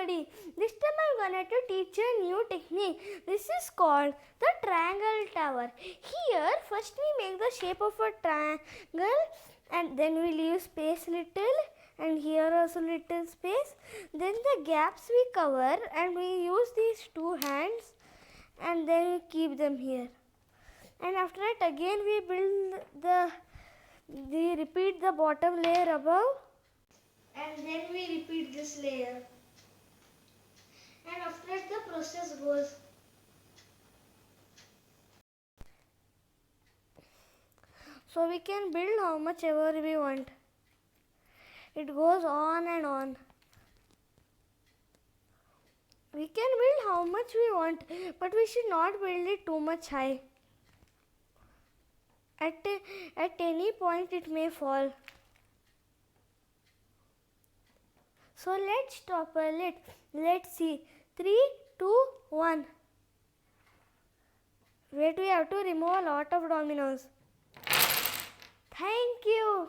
everybody. This time I'm going to teach you a new technique. This is called the triangle tower. Here first we make the shape of a triangle and then we leave space little and here also little space. Then the gaps we cover and we use these two hands and then we keep them here. And after that again we repeat the bottom layer above and then we repeat this layer. And after that the process goes. So we can build how much ever we want. It goes on and on. We can build how much we want, but we should not build it too much high. At any point it may fall. So let's topple it. Let's see. 3, 2, 1. Wait, we have to remove a lot of dominoes. Thank you.